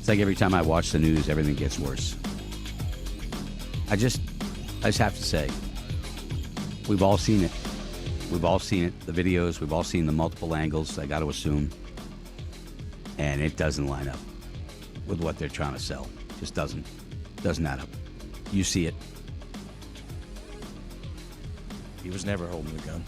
It's like every time I watch the news, everything gets worse. I just have to say, we've all seen it. We've all seen it, the videos. We've all seen the multiple angles, I got to assume. And it doesn't line up with what they're trying to sell. Just doesn't add up. You see it. He was never holding the gun.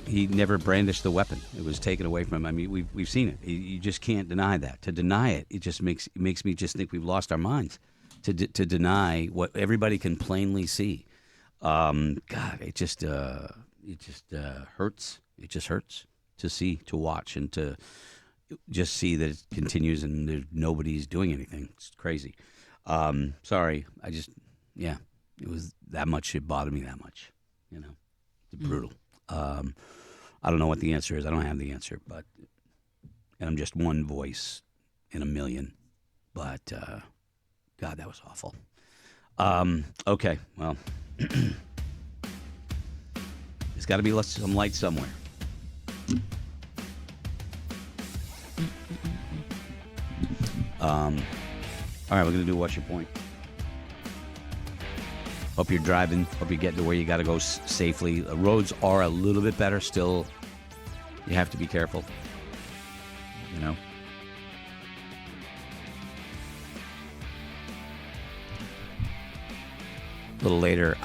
He never brandished the weapon. It was taken away from him. I mean, we've seen it. You just can't deny that. To deny it, it just makes me just think we've lost our minds. To deny what everybody can plainly see. God, it just hurts. It just hurts to see, to watch, and to just see that it continues and nobody's doing anything. It's crazy. Sorry. It was that much. It bothered me that much. You know, it's brutal. I don't know what the answer is. I don't have the answer, and I'm just one voice in a million. But God, that was awful. Okay, well, there's got to be some light somewhere. All right, we're going to do What's Your Point? Hope you're driving. Hope you're getting to where you got to go safely. The roads are a little bit better. Still, you have to be careful. You know? A little later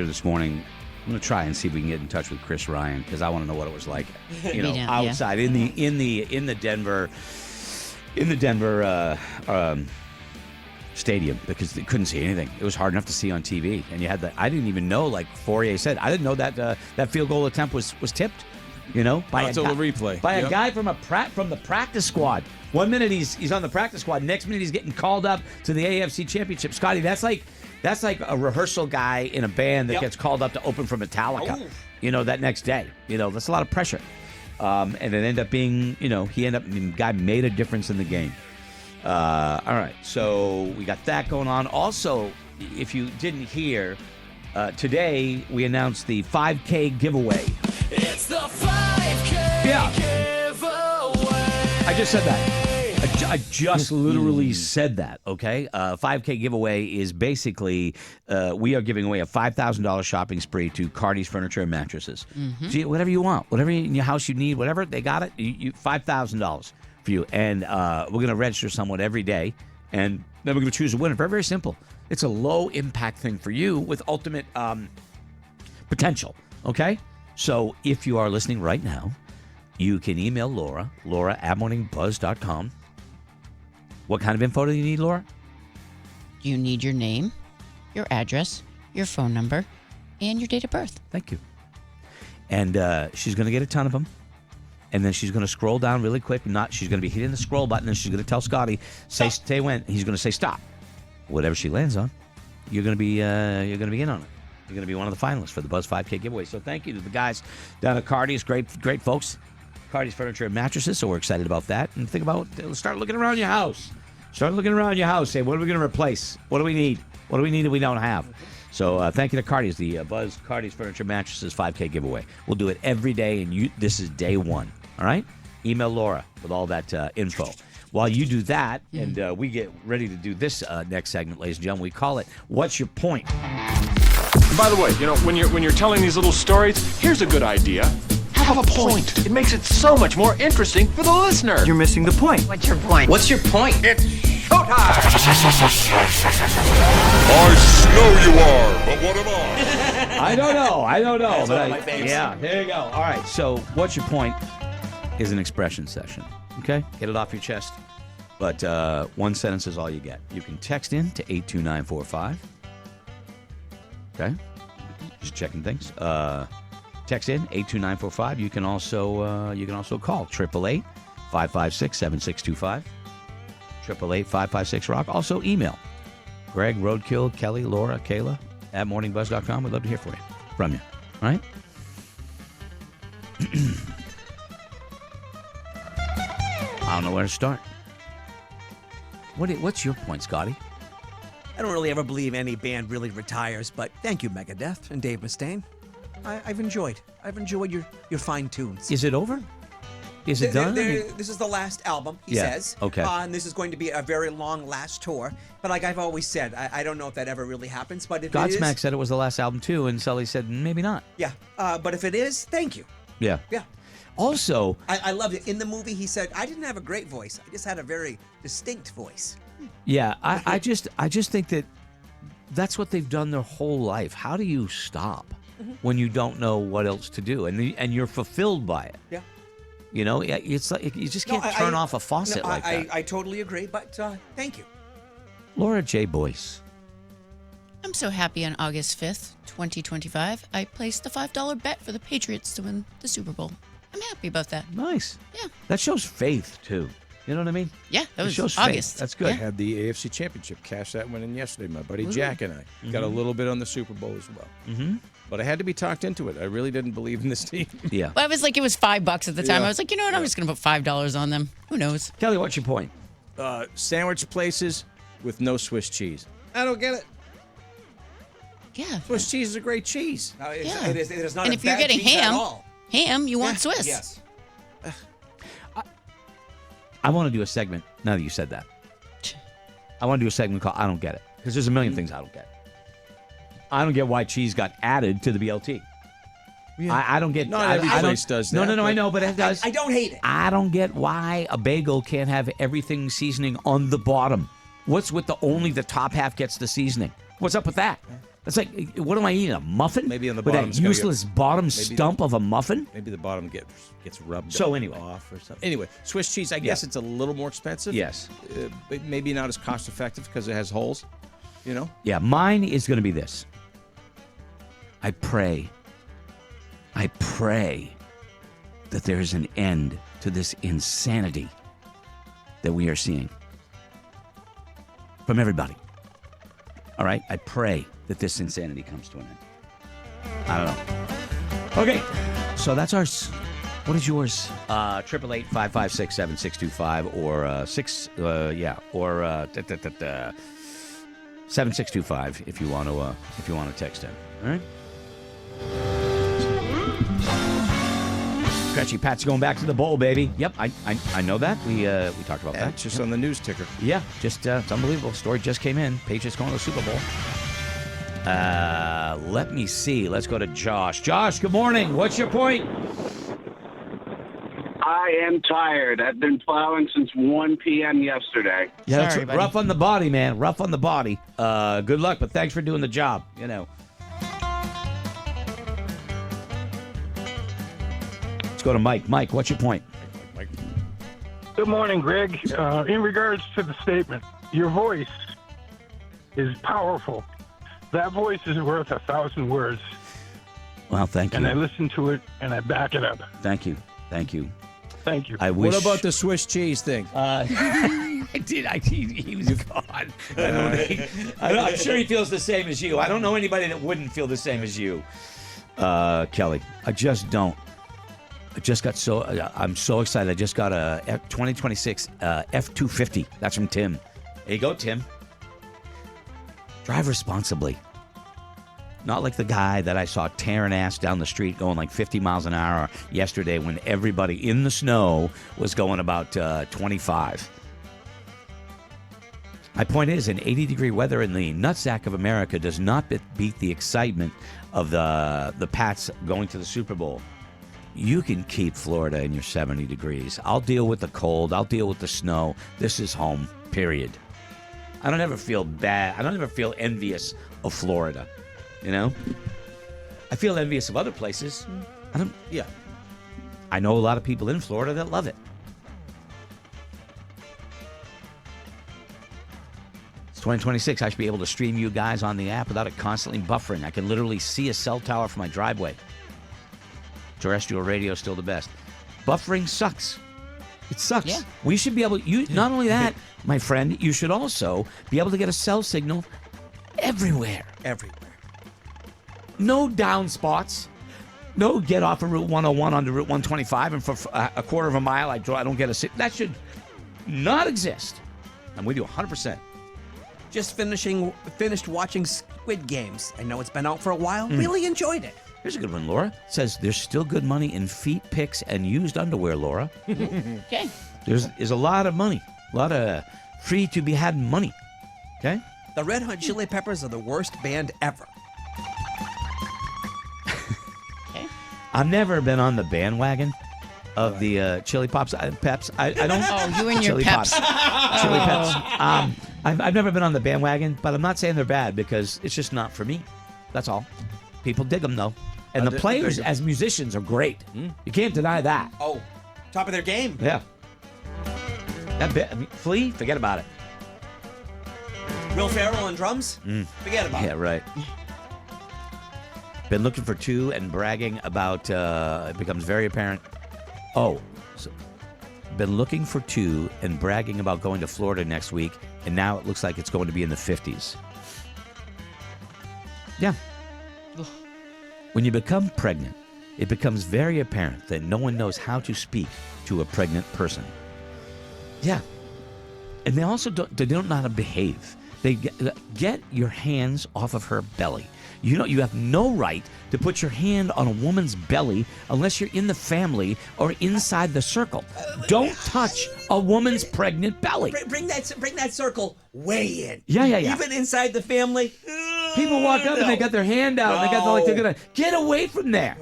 this morning, I'm going to try and see if we can get in touch with Chris Ryan because I want to know what it was like, outside in the Denver stadium because they couldn't see anything. It was hard enough to see on TV, and you had I didn't even know, like Fourier said, I didn't know that that field goal attempt was tipped. You know, by a replay by a guy from the practice squad. 1 minute he's on the practice squad, next minute he's getting called up to the AFC Championship. Scotty, that's like a rehearsal guy in a band that gets called up to open for Metallica. Oh. You know, that next day. You know, that's a lot of pressure. And it ended up being, the guy made a difference in the game. All right, so we got that going on. Also, if you didn't hear, today we announced the 5K giveaway. It's the 5K giveaway. I just said that. I just literally said that, okay? 5K giveaway is basically, we are giving away a $5,000 shopping spree to Cardi's Furniture and Mattresses. Mm-hmm. See, whatever you want, whatever in your house you need, whatever, they got it. $5,000 for you. And we're going to register someone every day, and then we're going to choose a winner. Very, very simple. It's a low-impact thing for you with ultimate potential, okay? So if you are listening right now, you can email Laura at morningbuzz.com. What kind of info do you need, Laura? You need your name, your address, your phone number, and your date of birth. Thank you. And she's going to get a ton of them. And then she's going to scroll down really quick. She's going to be hitting the scroll button, and she's going to tell Scotty, say when. He's going to say stop. Whatever she lands on, you're going to be in on it. You're going to be one of the finalists for the Buzz 5K giveaway. So thank you to the guys down at Cardi's. Great folks. Cardi's Furniture and Mattresses. So we're excited about that. And think about, start looking around your house. Start looking around your house. Say, what are we going to replace? What do we need? What do we need that we don't have? So thank you to Cardi's, the Buzz Cardi's Furniture Mattresses 5K giveaway. We'll do it every day, and this is day one. All right? Email Laura with all that info. While you do that, and we get ready to do this next segment, ladies and gentlemen, we call it What's Your Point? And by the way, when you're telling these little stories, here's a good idea. Have a point. It makes it so much more interesting for the listener. You're missing the point. What's your point? What's your point? It's showtime! I know you are, but what am I? I don't know. That's one of my faves. Yeah, there you go. All right, so What's Your Point is an expression session. Okay? Get it off your chest. But one sentence is all you get. You can text in to 82945. Okay? Just checking things. Text in 82945. You can also call 888-556-7625. 888-556-ROCK. Also email Greg, Roadkill, Kelly, Laura, Kayla at morningbuzz.com. We'd love to hear from you. All right? I don't know where to start. What's your point, Scotty? I don't really ever believe any band really retires, but thank you, Megadeth and Dave Mustaine. I've enjoyed your fine tunes. Is it over? Is it done? This is the last album, he Yeah, says. okay. And this is going to be a very long last tour. But like I've always said, I don't know if that ever really happens. But if it Godsmack is, said it was the last album too, and Sully said maybe not. yeah. But if it is, thank you. Yeah. Yeah. Also, I loved it. In the movie, he said, I didn't have a great voice. I just had a very distinct voice. yeah, I just think that that's what they've done their whole life. How do you stop when you don't know what else to do, and you're fulfilled by it? Yeah. You know, it's like you just can't No, turn off a faucet like that. I totally agree, but thank you. Laura J. Boyce. I'm so happy on August 5th, 2025, I placed the $5 bet for the Patriots to win the Super Bowl. I'm happy about that. Nice. Yeah. That shows faith too. You know what I mean? Yeah, that It was shows faith. August. That's good. I had the AFC Championship, cashed that one in yesterday. My buddy Jack and I got a little bit on the Super Bowl as well. Mm-hmm. But I had to be talked into it. I really didn't believe in this team. Yeah. Well, I was like, it was $5 at the time. Yeah. I was like, you know what? I'm just going to put $5 on them. Who knows? Kelly, what's your point? Sandwich places with no Swiss cheese. I don't get it. Yeah. Swiss cheese is a great cheese. No, Yeah. it is not And a if you're bad getting cheese at ham, all. you want Swiss. Yes. I want to do a segment. Now that you said that, I want to do a segment called "I Don't Get It" because there's a million things I don't get. I don't get why cheese got added to the BLT. I don't get. Not I every don't- place does No, that, I but- know, but it does. I don't hate it. I don't get why a bagel can't have everything seasoning on the bottom. What's with only the top half gets the seasoning? What's up with that? It's like, what am I eating? A muffin? Maybe on the with bottom's that gonna useless bottom stump of a muffin. Maybe the bottom gets rubbed So anyway. off or something. Anyway, Swiss cheese, I guess it's a little more expensive. Yes. But maybe not as cost effective because it has holes, you know? Yeah, mine is going to be this. I pray that there is an end to this insanity that we are seeing from everybody. All right? I pray that this insanity comes to an end. I don't know. Okay, so that's ours. What is yours? 888-556-7625 or 7625 if you want to text in. All right. Scratchy Pat's going back to the bowl, baby. Yep, I know that. We talked about that. It's just on the news ticker. Yeah, just it's unbelievable. Story just came in. Patriots going to the Super Bowl. Let me see. Let's go to Josh. Josh, good morning. What's your point? I am tired. I've been plowing since 1 p.m. yesterday. Yeah, Sorry, that's buddy. rough on the body, man. Rough on the body. Good luck, but thanks for doing the job. You know. Let's go to Mike. Mike, what's your point? Good morning, Greg. In regards to the statement, your voice is powerful. That voice is worth 1,000 words. Well, thank you. And I listen to it and I back it up. Thank you. Thank you. Thank you. I wish. What about the Swiss cheese thing? I did. He was gone. I'm sure he feels the same as you. I don't know anybody that wouldn't feel the same as you, Kelly. I just don't. I just got I'm so excited. I just got a 2026 F-250. That's from Tim. There you go, Tim. Drive responsibly. Not like the guy that I saw tearing ass down the street going like 50 miles an hour yesterday when everybody in the snow was going about 25. My point is, in 80-degree weather in the nutsack of America does not beat the excitement of the Pats going to the Super Bowl. You can keep Florida in your 70 degrees. I'll deal with the cold. I'll deal with the snow. This is home, period. I don't ever feel bad. I don't ever feel envious of Florida. You know? I feel envious of other places. Yeah. I know a lot of people in Florida that love it. It's 2026. I should be able to stream you guys on the app without it constantly buffering. I can literally see a cell tower from my driveway. Terrestrial radio is still the best. Buffering sucks. It sucks. Yeah. We should be able to, not only that, my friend, you should also be able to get a cell signal everywhere. Everywhere. No down spots. No get off of Route 101 onto Route 125 and for a quarter of a mile I don't get a signal. That should not exist. I'm with you 100%. Just finished watching Squid Games. I know it's been out for a while. Really enjoyed it. Here's a good one, Laura. It says there's still good money in feet pics and used underwear, Laura. Okay. There's a lot of money, a lot of free to be had money. Okay. The Red Hot Chili Peppers are the worst band ever. Okay. I've never been on the bandwagon of the Chili Peps. I don't. Oh, you and your Chili peps. Pops. Chili Peps. I've never been on the bandwagon, but I'm not saying they're bad because it's just not for me. That's all. People dig them though, and the players as musicians are great. You can't deny that. Oh, top of their game. Yeah. That bit. I mean, Flea, forget about it. Will Ferrell on drums? Forget about Yeah, it. right. Been looking for two and bragging about. It becomes very apparent. Oh, so been looking for two and bragging about going to Florida next week, and now it looks like it's going to be in the 50s. Yeah. When you become pregnant, it becomes very apparent that no one knows how to speak to a pregnant person. Yeah. And they also don't know how to behave. They get your hands off of her belly. You know, you have no right to put your hand on a woman's belly unless you're in the family or inside the circle. Don't touch a woman's pregnant belly. Bring that circle way in. Yeah. Even inside the family. People walk up and they got their hand out. And they got they're gonna get away from there.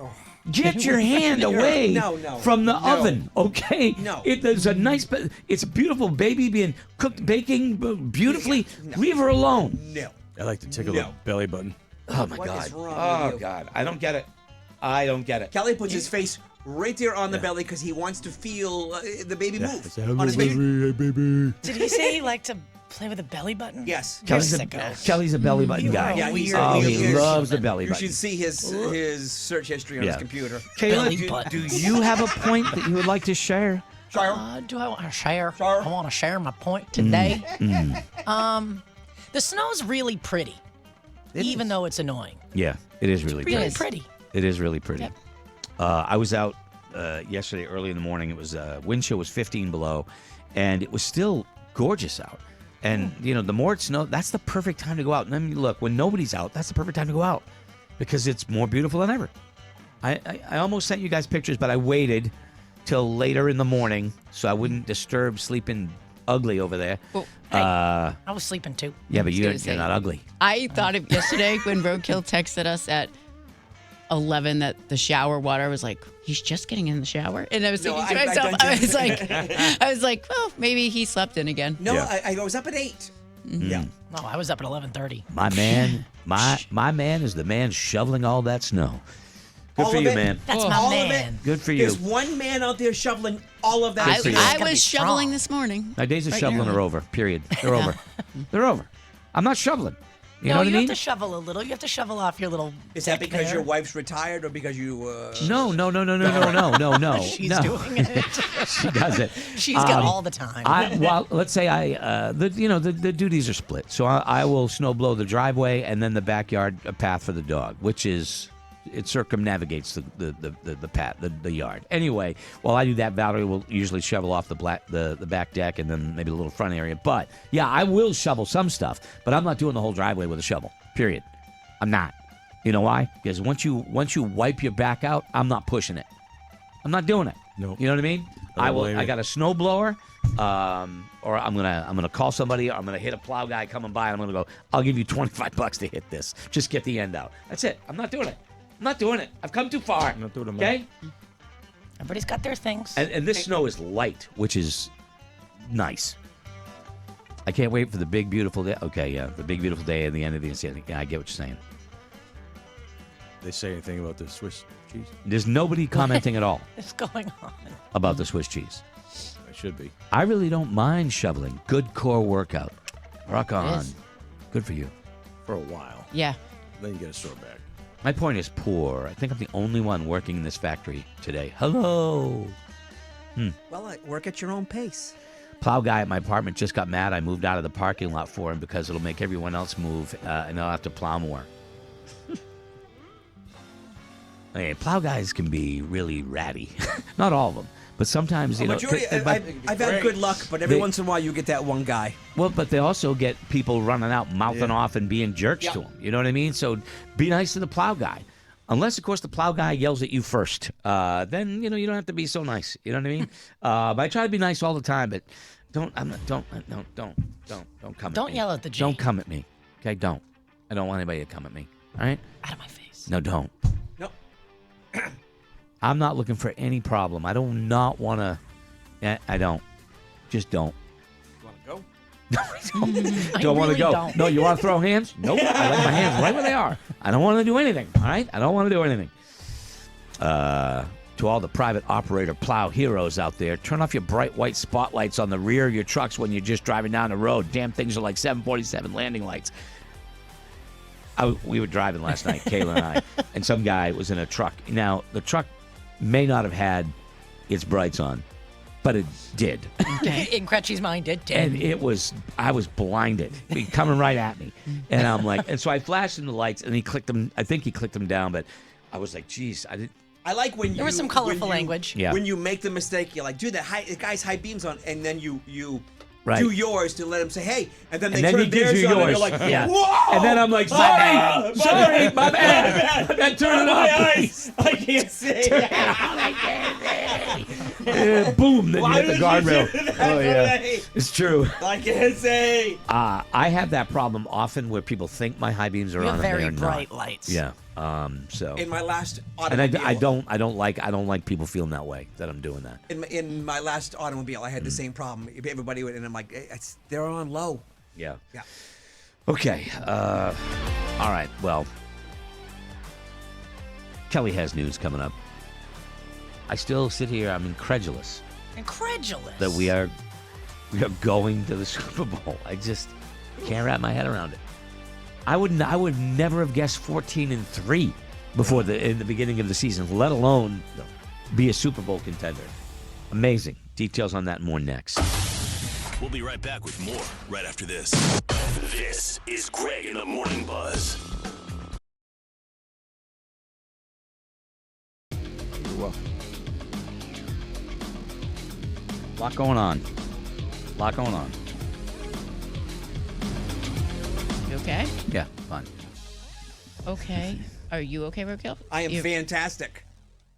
Get your hand away from the oven, okay? No. There's a nice, it's a beautiful baby being cooked, baking beautifully. Leave her alone. No. I like to tickle the belly button. Oh my What God. is wrong Oh with you? God. I don't get it. I don't get it. Kelly puts his face right there on the belly because he wants to feel the baby move on his baby. Hey, baby. Did he say he liked to play with a belly button? Yes. Kelly's You're a belly button guy. Yeah, he's Oh, he's- he loves the belly You button. should see his search history on his computer. Kayla, Belly button. do you have a point that you would like to share? Do I want to share? Share. I want to share my point today. The snow's really pretty, even though it's annoying. Yeah, it is really Really pretty. pretty. It is really pretty. Yep. I was out yesterday early in the morning. It was wind chill was 15 below, and it was still gorgeous out. And you know, the more it snows, that's the perfect time to go out. And I mean, look, when nobody's out, that's the perfect time to go out because it's more beautiful than ever. I almost sent you guys pictures, but I waited till later in the morning so I wouldn't disturb sleeping ugly over there. Well, I was sleeping too. Yeah, but you're gonna say- not ugly. I thought of yesterday when Roadkill texted us at 11 that the shower water was like, he's just getting in the shower. And I was No, thinking to I myself, don't I was like, well, maybe he slept in again. No, Yeah. I was up at 8. Yeah. No, I was up at 11:30. My man, my man is the man shoveling all that snow. Good All for of you, it? man. That's All my of it? man. Good for you. There's one man out there shoveling all of that. Good for you. I gotta be was strong. shoveling this morning. My days of Right shoveling now. are over. Period. They're over. They're over. I'm not shoveling. You know No, what I you mean? have to shovel a little. You have to shovel off your little. Is that deck because there. your wife's retired or because you? No. She's no. doing it. She doesn't. She's got all the time. Well, let's say the duties are split. So I will snow blow the driveway and then the backyard path for the dog, which is it circumnavigates the yard. Anyway, while I do that, Valerie will usually shovel off the back deck and then maybe the little front area. But yeah, I will shovel some stuff, but I'm not doing the whole driveway with a shovel. Period. I'm not. You know why? Because once you wipe your back out, I'm not pushing it. I'm not doing it. Nope. You know what I mean? I don't blame I you. got a snow blower, or I'm gonna call somebody. Or I'm gonna hit a plow guy coming by, and I'm gonna go. I'll give you $25 to hit this. Just get the end out. That's it. I'm not doing it. I'm not doing it. I've come too far. I'm not doing it, man. Okay. Everybody's got their things. And this snow is light, which is nice. I can't wait for the big beautiful day. Okay, yeah, the big beautiful day at the end of the season. Yeah, I get what you're saying. They say anything about the Swiss cheese? There's nobody commenting at all What's going on? about the Swiss cheese. I should be. I really don't mind shoveling. Good core workout. Rock on. is. Good for you. For a while. Yeah. Then you get a sore back. My point is poor. I think I'm the only one working in this factory today. Hello. Well, work at your own pace. Plow guy at my apartment just got mad. I moved out of the parking lot for him because it'll make everyone else move and they'll have to plow more. Hey, plow guys can be really ratty. Not all of them. But sometimes, you know. Majority, but- I've had good luck, but every They- once in a while you get that one guy. Well, but they also get people running out, mouthing off, and being jerks to them. You know what I mean? So be nice to the plow guy. Unless, of course, the plow guy yells at you first. Then, you don't have to be so nice. You know what I mean? But I try to be nice all the time, but don't come at me. Don't yell at the G. Don't come at me. Okay, don't. I don't want anybody to come at me. All right? Out of my face. No, don't. No. I'm not looking for any problem. I do not want to. I don't. Just don't. Want to go? No, I don't. Don't want to really go. don't. No, you want to throw hands? Nope. I like my hands right where they are. I don't want to do anything. All right? I don't want to do anything. To all the private operator plow heroes out there, turn off your bright white spotlights on the rear of your trucks when you're just driving down the road. Damn things are like 747 landing lights. We were driving last night, Kayla and I, and some guy was in a truck. Now, the truck may not have had its brights on, but it did. In Cretchy's mind, it did. And I was blinded. Coming right at me. And I'm like, and so I flashed him the lights, and he clicked them. I think he clicked them down, but I was like, geez, I like when There was some colorful language. Yeah. When you make the mistake, you're like, dude, the guy's high beams on, and then you Right. do yours to let him say, hey, and then they And then turn he gives theirs you on, and yours. you're like, Yeah. whoa! And then I'm like, sorry, my bad. Turn it off. I can't say. Boom, then you hit the guardrail. Oh yeah. It's true. I can't say. I have that problem often where people think my high beams are You on have and very they're bright not. lights. Yeah. So. In my last And automobile, I don't like people feeling that way that I'm doing that. in my last automobile, I had the same problem. Everybody would, and I'm like, they're on low. Yeah. Yeah. Okay. All right. Well, Kelly has news coming up. I still sit here. I'm incredulous Incredulous. that we are going to the Super Bowl. I just can't wrap my head around it. I would never have guessed 14-3 before in the beginning of the season, let alone be a Super Bowl contender. Amazing. Details on that and more next. We'll be right back with more right after this. This is Greg in the Morning Buzz. Well, Lot going on. You okay? Yeah, fine. Okay. Are you okay, Roquel? I am fantastic.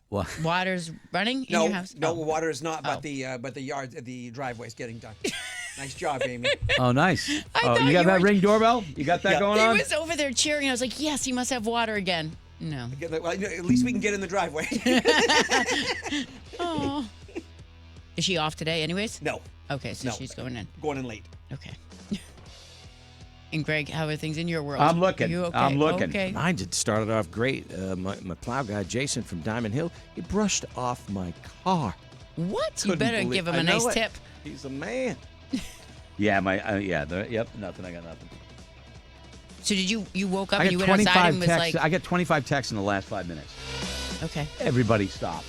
What? Water's running in your house? No, Oh. water is not, Oh. but the driveway's getting done. Nice job, Amy. Oh, nice. Oh, thought you got you that were- Ring doorbell? You got that going He on? was over there cheering. I was like, yes, he must have water again. No. Well, at least we can get in the driveway. Oh. Is she off today anyways? No, Okay, so No. she's going in. going in late. Okay. And Greg, how are things in your world? I'm looking. You okay? I'm looking. Okay. mine just started off great. My plow guy, Jason from Diamond Hill, he brushed off my car. What? You Couldn't better believe- give him I a know nice it. tip. He's a man. Yeah, yep, nothing. I got nothing. So did you woke up I and you got went outside 25 and was texts. like, I got 25 texts in the last 5 minutes. okay, Everybody stop.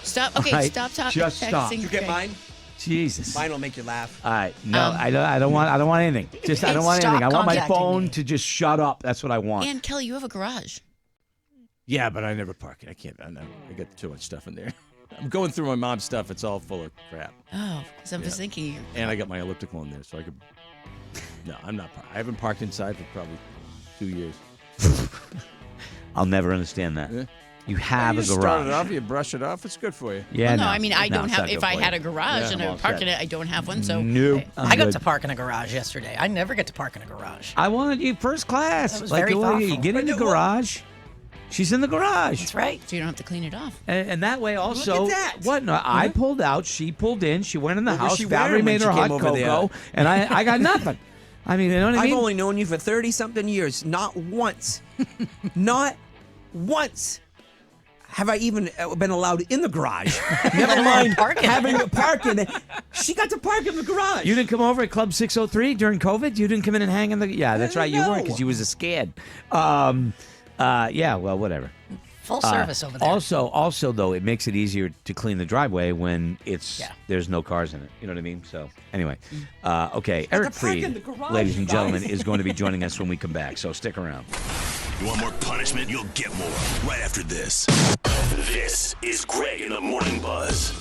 stop. Okay, Right, stop talking. just stop. texting Did you get Greg. mine? Jesus. Mine will make you laugh. All right. No, I don't want anything. Just I don't want Stop anything. I want my contacting phone me. to just shut up. That's what I want. And Kelly, you have a garage. Yeah, but I never park it. I can't. I got too much stuff in there. I'm going through my mom's stuff. It's all full of crap. Oh, because I'm just thinking. And I got my elliptical in there, so I could. No, I'm not. I haven't parked inside for probably 2 years. I'll never understand that. Yeah. You have you a start garage. it off, you brush it off. It's good for you. Yeah. Well, no, I mean I don't it's have. not If good I for had you. a garage Yeah, and I'm I all park set. in it, I don't have one. So Nope. I got good. to park in a garage yesterday. I never get to park in a garage. I wanted you first class. That was like very you thoughtful. get in the garage. She's in the garage. That's right. so you don't have to clean it off. And that way also, Look at that. what? No, I pulled out. She pulled in. She went in the What was house. she Valerie wearing when made she her came hot over there? cocoa, and I got nothing. I mean, you know what I I've mean? only known you for 30-something years. Not once, not once have I even been allowed in the garage. Never mind having a park in it. She got to park in the garage. You didn't come over at Club 603 during COVID? You didn't come in and hang in the... Yeah, that's right. You weren't No. because you was scared. Yeah, well, whatever. Full service over there. Also, though, it makes it easier to clean the driveway when Yeah. there's no cars in it. You know what I mean? So, anyway. Okay, Eric to park in Freed, the garage, ladies and gentlemen, guys. is going to be joining us when we come back. So stick around. You want more punishment? You'll get more right after this. This is Greg in the Morning Buzz.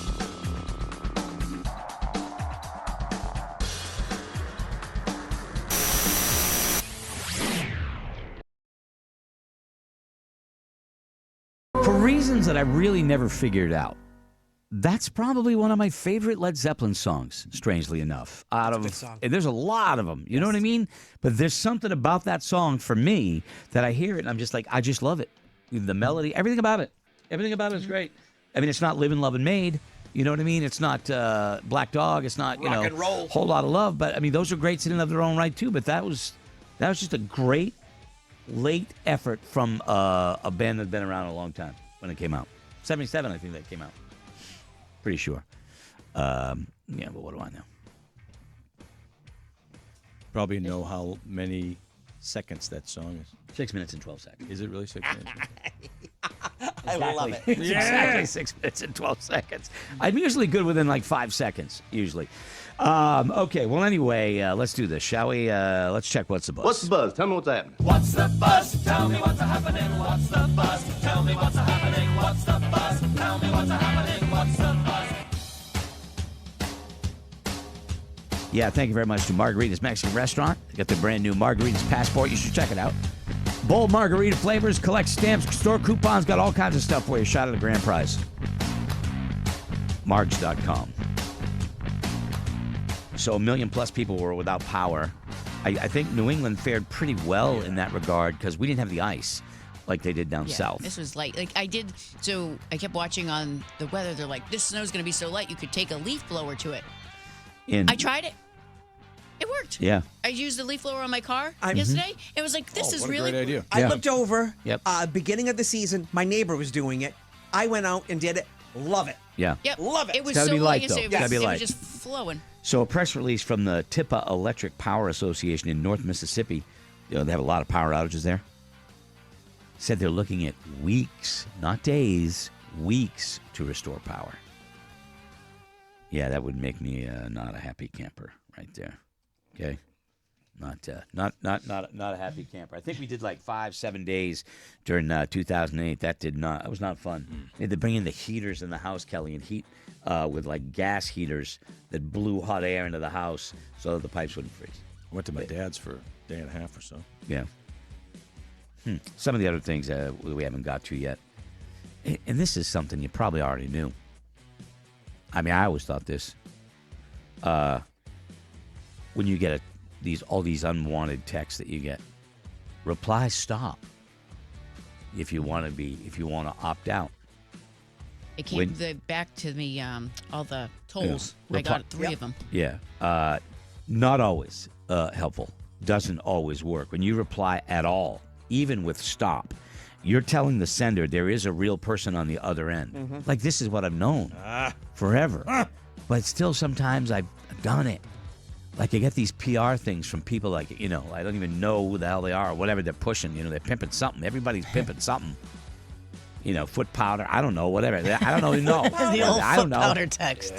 reasons that I really never figured out, that's probably one of my favorite Led Zeppelin songs, strangely enough. And there's a lot of them, you know what I mean? But there's something about that song for me that I hear it and I'm just like, I just love it. The melody, everything about it. Everything about it is great. I mean, it's not Livin', Lovin', Made. You know what I mean? It's not Black Dog. It's not, Rock and roll. Whole Lot of Love. But, I mean, those are great in and of their own right, too. But that was just a great late effort from a band that had been around a long time when it came out. 77, I think that came out. Pretty sure. Yeah, but what do I know? Probably know how many seconds that song is. 6 minutes and 12 seconds. Is it really 6 minutes? I love it. It's exactly 6 minutes and 12 seconds. I'm usually good within like 5 seconds, usually. Okay, well, anyway, let's do this, shall we? Let's check What's the Buzz. What's the buzz? Tell me what's happening. What's the buzz? Tell me what's happening. What's the buzz? Tell me what's happening. What's the buzz? Tell me what's happening. What's the buzz? Yeah, thank you very much to Margarita's Mexican Restaurant. They got the brand new Margarita's Passport. You should check it out. Bold margarita flavors, collect stamps, store coupons, got all kinds of stuff for you. Shot at a grand prize. Margs.com. So 1 million plus people were without power. I think New England fared pretty well in that regard because we didn't have the ice like they did down south. This was light. Like I kept watching on the weather. They're like, this snow's going to be so light you could take a leaf blower to it. I tried it. It worked. Yeah. I used a leaf blower on my car yesterday. It was like, this is what a really great idea. I looked over. Yep. Beginning of the season, my neighbor was doing it. I went out and did it. Love it. Yeah. Yep. Love it. It was It's gotta so be light, though. It It's gotta be was light. just flowing. So a press release from the Tipa Electric Power Association in North Mississippi, they have a lot of power outages there, said they're looking at weeks, not days, weeks to restore power. Yeah, that would make me not a happy camper right there. Okay? Not a happy camper. I think we did like 5-7 days during 2008. That was not fun. They had to bring in the heaters in the house, Kelly, and heat with like gas heaters that blew hot air into the house so that the pipes wouldn't freeze. I went to my dad's for a day and a half or so. Yeah. Some of the other things we haven't got to yet. And this is something you probably already knew. I mean, I always thought this. When you get all these unwanted texts that you get, reply stop if you want to opt out. It came back to me, all the tolls. I got 3 of them. Yeah. Not always helpful. Doesn't always work. When you reply at all, even with stop, you're telling the sender there is a real person on the other end. Like, this is what I've known forever. But still, sometimes I've done it. Like, I get these PR things from people like, I don't even know who the hell they are or whatever they're pushing. They're pimping something. Everybody's pimping something. Foot powder. I don't know, whatever. I don't even know. The old I foot don't know. powder text.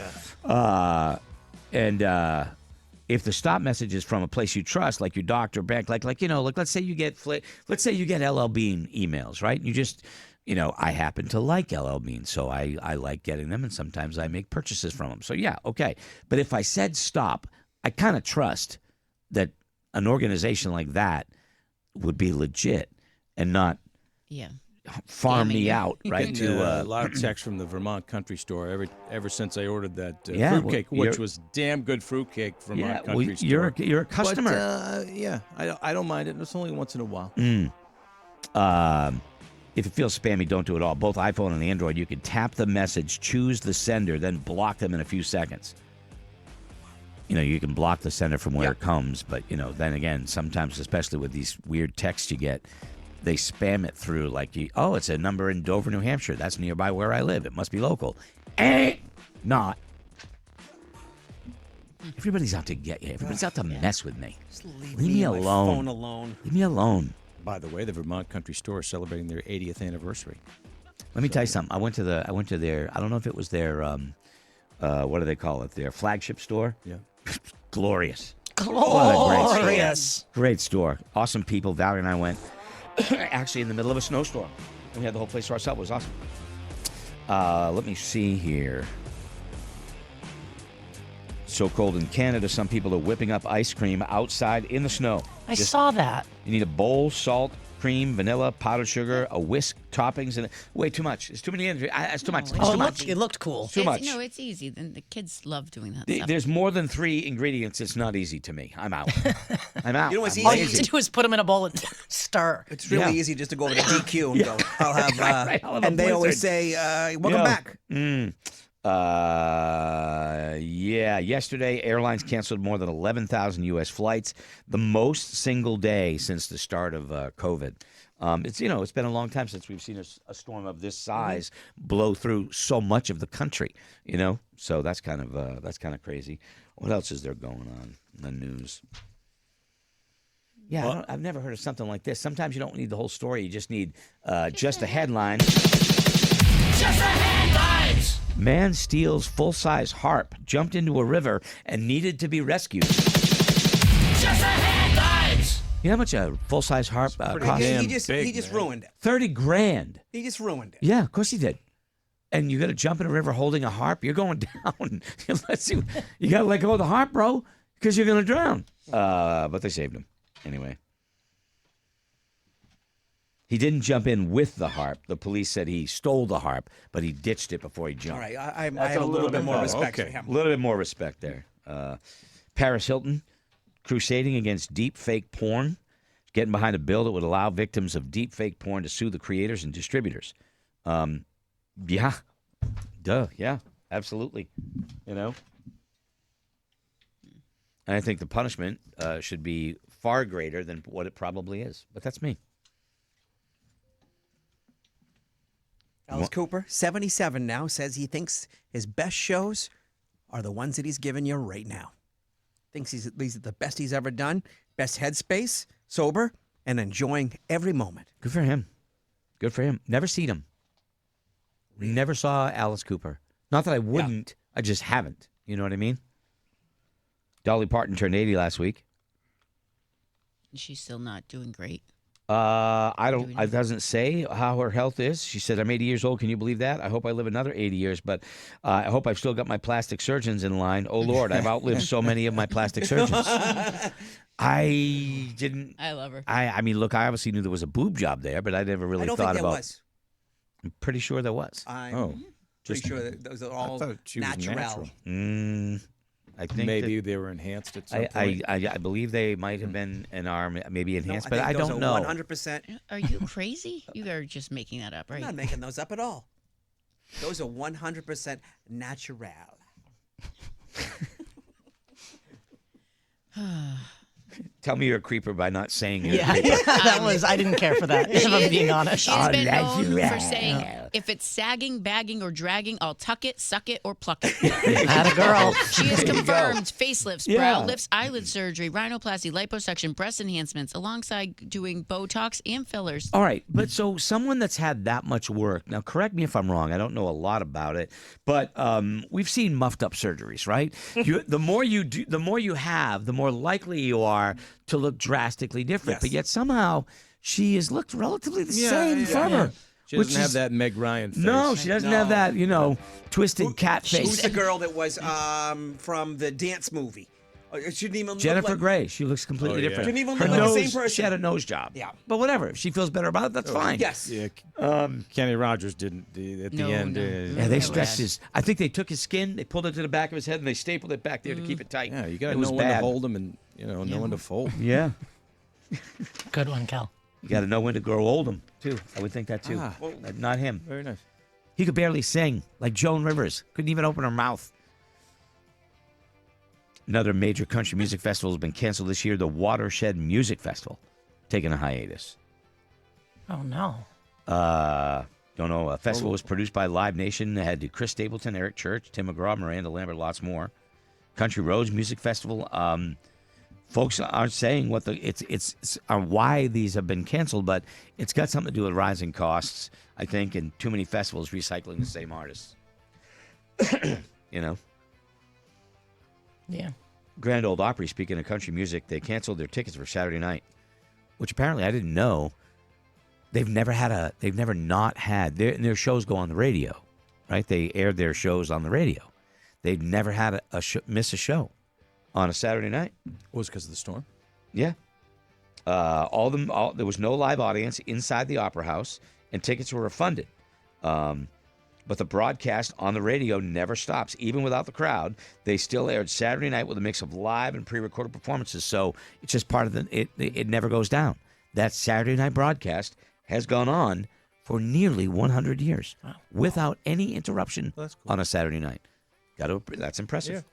If the stop message is from a place you trust, like your doctor, bank, like let's say you get LL Bean emails, right? You just, I happen to like LL Bean, so I like getting them, and sometimes I make purchases from them. So yeah, okay. But if I said stop, I kind of trust that an organization like that would be legit and not farm me out, right? A lot of texts from the Vermont Country Store ever since I ordered that fruitcake, well, which was damn good fruitcake from Vermont Country Store. You're a customer. But, I don't mind it. It's only once in a while. If it feels spammy, don't do it all. Both iPhone and Android, you can tap the message, choose the sender, then block them in a few seconds. You can block the sender from where it comes, but, then again, sometimes, especially with these weird texts you get, they spam it through like, it's a number in Dover, New Hampshire. That's nearby where I live. It must be local. Not. Everybody's out to get you. Everybody's out to mess with me. Just leave me my alone. phone alone. Leave me alone. By the way, the Vermont Country Store is celebrating their 80th anniversary. Let me tell you something. I went to their, I don't know if it was their, what do they call it? Their flagship store. Yeah. Glorious. Glorious. Great store. Awesome people. Valerie and I went actually in the middle of a snowstorm. And we had the whole place to ourselves. It was awesome. Let me see here. So cold in Canada, some people are whipping up ice cream outside in the snow. I saw that. You need a bowl, salt, cream, vanilla, powdered sugar, a whisk, toppings, and way too much. It's too many. It's too much. It's Oh, too much. it looked cool. Too much. No, it's easy. And the kids love doing that stuff. There's more than 3 ingredients. It's not easy to me. I'm out. I'm out. You know what's I'm easy? All you lazy. have to do is put them in a bowl and stir. It's really easy just to go over to DQ and go, I'll have, right. I'll have a and they always blizzard. say, welcome back. Yeah. Yesterday, airlines canceled more than 11,000 U.S. flights, the most single day since the start of COVID. It's been a long time since we've seen a storm of this size blow through so much of the country. So that's kind of crazy. What else is there going on in the news? Yeah, I've never heard of something like this. Sometimes you don't need the whole story. You just need just a headline. Just the headlines. Man steals full-size harp, jumped into a river, and needed to be rescued. Just the headlines. You know how much a full-size harp costs? He just ruined it. $30,000. He just ruined it. Yeah, of course he did. And you got to jump in a river holding a harp. You're going down. Let's see. You got to let go of the harp, bro, because you're going to drown. But they saved him anyway. He didn't jump in with the harp. The police said he stole the harp, but he ditched it before he jumped. All right, I have a little bit more respect for him. A little bit more respect there. Paris Hilton crusading against deep fake porn, getting behind a bill that would allow victims of deep fake porn to sue the creators and distributors. Yeah, absolutely. And I think the punishment should be far greater than what it probably is. But that's me. Alice Cooper, 77 now, says he thinks his best shows are the ones that he's giving you right now. Thinks these are the best he's ever done, best headspace, sober, and enjoying every moment. Good for him. Good for him. Never seen him. Never saw Alice Cooper. Not that I wouldn't. I just haven't. You know what I mean? Dolly Parton turned 80 last week. She's still not doing great. It doesn't say how her health is. She said, I'm 80 years old. Can you believe that? I hope I live another 80 years, but I hope I've still got my plastic surgeons in line. Oh, Lord, I've outlived so many of my plastic surgeons. I didn't. I love her. I mean, look, I obviously knew there was a boob job there, but I never really thought about. I don't think there was. I'm pretty sure there was. I'm pretty sure that those are all natural. I think maybe they were enhanced at some point. I believe they might have been an arm, maybe enhanced, but I don't know. 100%. Are you crazy? You are just making that up, right? I'm not making those up at all. Those are 100% natural. Tell me you're a creeper by not saying you're Yeah, a creeper. I didn't care for that, if I'm being honest. She's been known for saying, if it's sagging, bagging, or dragging, I'll tuck it, suck it, or pluck it. Atta girl. She has confirmed facelifts, Yeah. brow lifts, eyelid surgery, rhinoplasty, liposuction, breast enhancements, alongside doing Botox and fillers. All right, but so someone that's had that much work, now correct me if I'm wrong, I don't know a lot about it, but we've seen muffed up surgeries, right? The more you do, the more you have, the more likely you are to look drastically different. Yes. But yet somehow she has looked relatively the same forever. She doesn't have that Meg Ryan face. No, she doesn't have that, twisted cat face. Who's the girl that was from the dance movie? It shouldn't even Jennifer look like... Grey. She looks completely different. Shouldn't even Her look like the same nose- person. She had a nose job. Yeah. But whatever. If she feels better about it, that's fine. Yes. Yeah, Kenny Rogers didn't at the end. Yeah, they stretched his. I think they took his skin, they pulled it to the back of his head, and they stapled it back there to keep it tight. Yeah, you got to It know was when to bad. hold them and know when to fold. Yeah. Good one, Cal. You got to know when to grow old him, too. I would think that, too. Not him. Very nice. He could barely sing, like Joan Rivers. Couldn't even open her mouth. Another major country music festival has been canceled this year, the Watershed Music Festival, taking a hiatus. Oh, no. Don't know. A festival was produced by Live Nation. It had Chris Stapleton, Eric Church, Tim McGraw, Miranda Lambert, lots more. Country Roads Music Festival. Folks aren't saying what it's why these have been canceled, but it's got something to do with rising costs, I think, and too many festivals recycling the same artists. Yeah. Grand Ole Opry, speaking of country music, they canceled their tickets for Saturday night, which apparently I didn't know. They've never not had their shows go on the radio, right? They aired their shows on the radio. They've never had miss a show on a Saturday night. Was it because of the storm? Yeah. There was no live audience inside the Opera House, and tickets were refunded. But the broadcast on the radio never stops. Even without the crowd, they still aired Saturday night with a mix of live and pre-recorded performances. So it's just part of it never goes down. That Saturday night broadcast has gone on for nearly 100 years without any interruption on a Saturday night. That's impressive.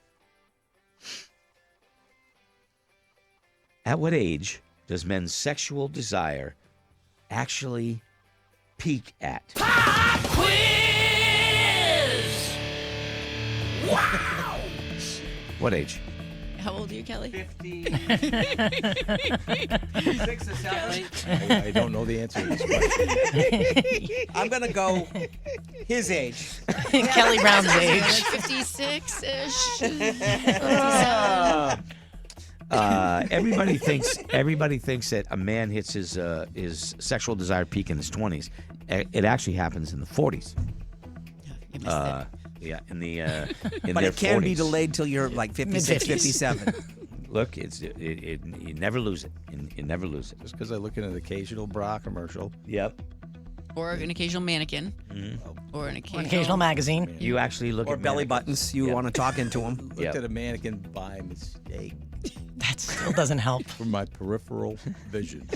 Yeah. At what age does men's sexual desire actually peak at? Pop quiz! Wow! What age? How old are you, Kelly? 56 or 7. I don't know the answer to this question. I'm going to go his age. Kelly Brown's age. 56-ish. Everybody thinks that a man hits his sexual desire peak in his 20s. It actually happens in the 40s. You missed it. Yeah, in But their it can 40s. be delayed till you're like 56, 57. Look, you never lose it. You never lose it. Just because I look at an occasional bra commercial. Yep. Or an occasional mannequin. Or an Occasional magazine. You actually look Or at belly mannequins. buttons. You want to talk into them. Looked at a mannequin by mistake That still doesn't help. for my peripheral vision.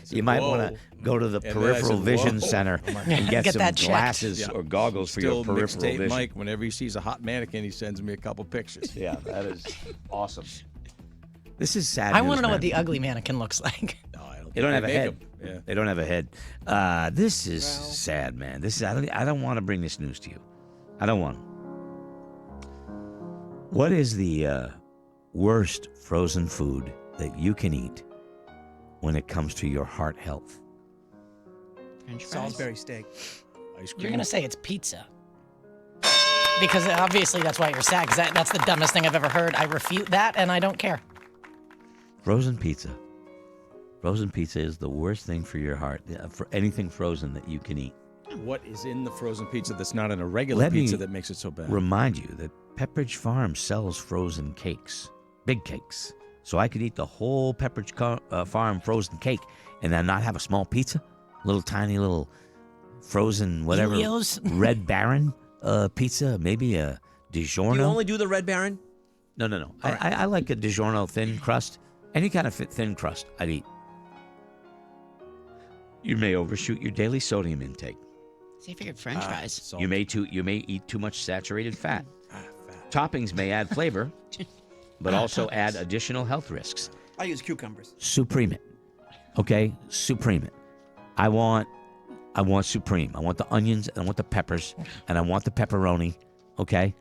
You might want to go to the And then I peripheral said, vision whoa. center I'm like, and get Get some that checked. glasses or goggles for your Still peripheral mixtape vision. Mike, whenever he sees a hot mannequin, he sends me a couple pictures. Yeah, that is awesome. This is sad. I news, want to know man. what the ugly mannequin looks like. No, I don't. They don't have a make head. 'em. Yeah. They don't have a head. This is sad, man. This is. I don't want to bring this news to you. I don't want. What is the worst frozen food that you can eat when it comes to your heart health? French fries. Salisbury steak. Ice cream. You're going to say it's pizza. Because obviously that's why you're sad, because that's the dumbest thing I've ever heard. I refute that, and I don't care. Frozen pizza. Frozen pizza is the worst thing for your heart. For anything frozen that you can eat. What is in the frozen pizza that's not in a regular Let me pizza that makes it so bad? Remind you that Pepperidge Farm sells frozen cakes, big cakes. So I could eat the whole Pepperidge Farm frozen cake and then not have a small pizza, little tiny little frozen whatever Elio's? Red Baron pizza, maybe a DiGiorno. Do you only do the Red Baron? No. I like a DiGiorno thin crust. Any kind of thin crust I'd eat. You may overshoot your daily sodium intake. See, I figured French fries. Salt. You may eat too much saturated fat. Toppings may add flavor, but also add additional health risks. I use cucumbers. Supreme it. Okay? Supreme it. I want supreme. I want the onions, and I want the peppers, and I want the pepperoni. Okay?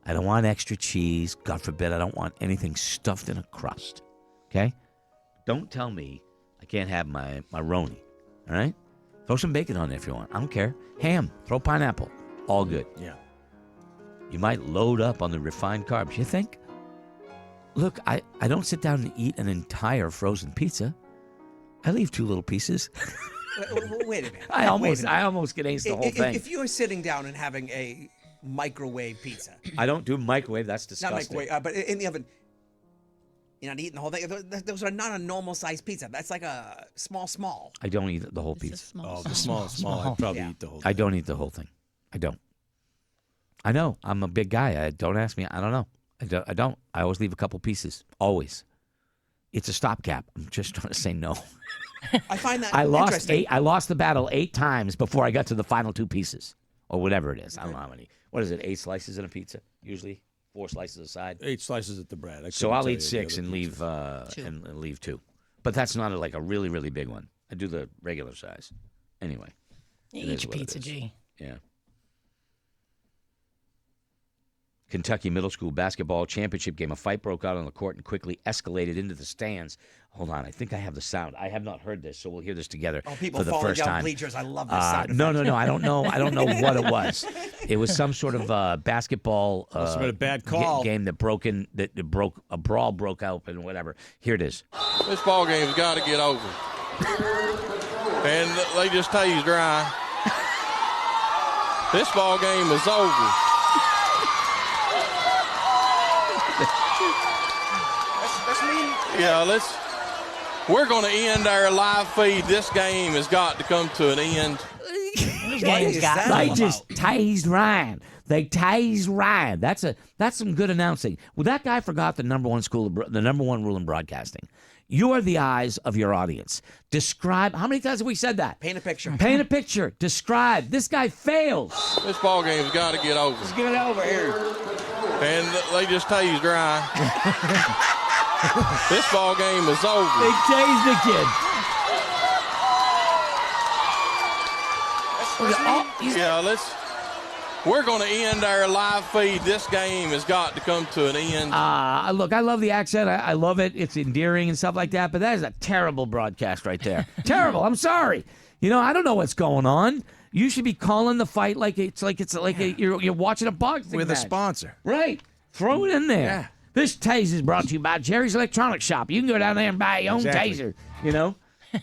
I don't want extra cheese. God forbid, I don't want anything stuffed in a crust. Okay? Don't tell me I can't have my roni. All right? Throw some bacon on it if you want. I don't care. Ham. Throw pineapple. All good. Yeah. You might load up on the refined carbs. You think? Look, I don't sit down and eat an entire frozen pizza. I leave 2 little pieces. Wait a minute. I almost get aced the whole thing. If you're sitting down and having a microwave pizza, I don't do microwave. That's not disgusting. microwave, but in the oven, you're not eating the whole thing. Those are not a normal sized pizza. That's like a small. I don't eat the whole It's a pizza. small, Oh, the small. I'd probably eat the whole thing. I don't eat the whole thing. I don't. I know. I'm a big guy. Don't ask me. I don't know. I don't. I always leave a couple pieces. Always. It's a stopgap. I'm just trying to say no. I find that I lost interesting. I lost the battle 8 times before I got to the final 2 pieces, or whatever it is. I don't know how many. What is it? 8 slices in a pizza usually. 4 slices aside. 8 slices at the bread. So I'll eat 6 and leave and leave 2. But that's not like a really, really big one. I do the regular size. Anyway. You It eat is your what it pizza, is. G. Yeah. Kentucky middle school basketball championship game. A fight broke out on the court and quickly escalated into the stands. Hold on, I think I have the sound. I have not heard this, so we'll hear this together Oh, people for the falling first down time. bleachers. I love this sound No, effect. no. I don't know. I don't know what it was. It was some sort of basketball Must have been a bad call. game that broke a brawl broke out and whatever. Here it is. This ball game's got to get over. And they just tased dry. This ball game is over. That's mean. Yeah, let's We're going to end our live feed. This game has got to come to an end. They just tased Ryan. They tased Ryan. That's some good announcing. Well, that guy forgot the number one rule in broadcasting. You are the eyes of your audience. Describe. How many times have we said that? Paint a picture. Paint a picture. Describe. This guy fails. This ball game's got to get over. Let's get it over here. And they just tased Ryan. This ball game is over. They tased the kid. Yeah, we're going to end our live feed. This game has got to come to an end. Look, I love the accent. I love it. It's endearing and stuff like that. But that is a terrible broadcast right there. Terrible. I'm sorry. I don't know what's going on. You should be calling the fight like you're watching a boxing with match. a sponsor. Right. Throw it in there. Yeah. This taser is brought to you by Jerry's Electronics Shop. You can go down there and buy your own taser.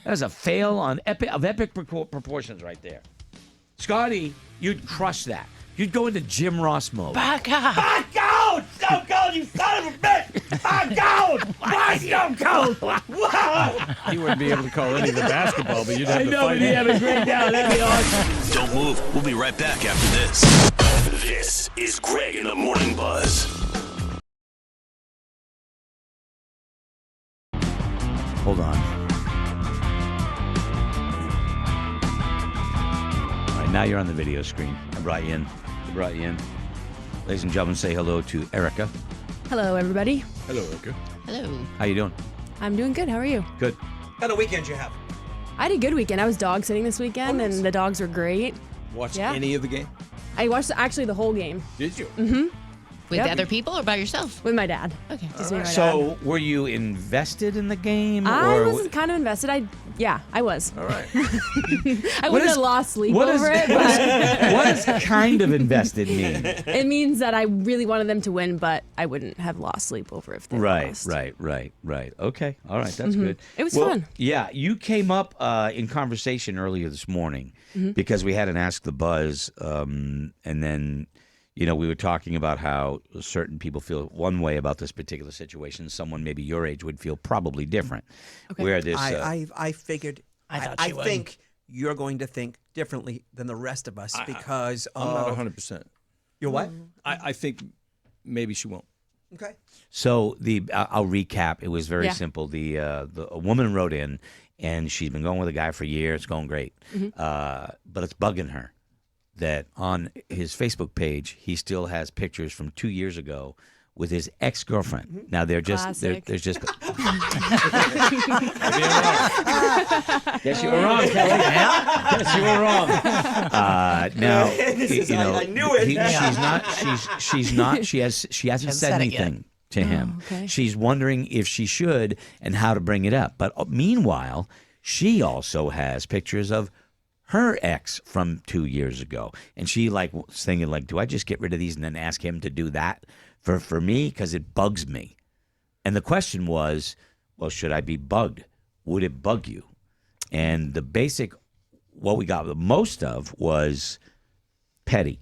That's a fail of epic proportions right there. Scotty, you'd crush that. You'd go into Jim Ross mode. Back out. Back out! Stone Cold, you son of a bitch! Back out! Why Stone Cold? Whoa! You wouldn't be able to call any of the basketball, but you'd have to fight. But he'd have a great down. That'd be awesome. Don't move. We'll be right back after this. This is Greg in the Morning Buzz. Hold on. All right, now you're on the video screen. I brought you in. Ladies and gentlemen, say hello to Erica. Hello, everybody. Hello, Erica. Hello. How you doing? I'm doing good. How are you? Good. What kind of weekend you have? I had a good weekend. I was dog sitting this weekend, and the dogs were great. Watched Yeah. any of the game? I watched actually the whole game. Did you? Mm-hmm. With Yep. other people or by yourself? With my dad. Okay. Just me and my dad. So, were you invested in the game? I or was kind of invested. I was. All right. I wouldn't have lost sleep over it. What does kind of invested mean? It means that I really wanted them to win, but I wouldn't have lost sleep over if they lost. Right. Okay. All right. That's good. It was fun. Yeah. You came up in conversation earlier this morning because we had an Ask the Buzz, and then, we were talking about how certain people feel one way about this particular situation. Someone maybe your age would feel probably different. Okay. Where this, I figured. I think you're going to think differently than the rest of us because I'm not 100%. You're what? I think maybe she won't. Okay. So I'll recap. It was very simple. A woman wrote in, and she's been going with a guy for years. It's going great, but it's bugging her that on his Facebook page he still has pictures from 2 years ago with his ex-girlfriend. Now there's just. Guess you were wrong, Kelly. Guess you were wrong. Now I knew it. She's not. She hasn't said anything to him. okay. She's wondering if she should and how to bring it up. But meanwhile, she also has pictures of her ex from 2 years ago, and she was thinking do I just get rid of these and then ask him to do that for me because it bugs me? And the question was, well, should I be bugged? Would it bug you? And the basic, what we got the most of was petty,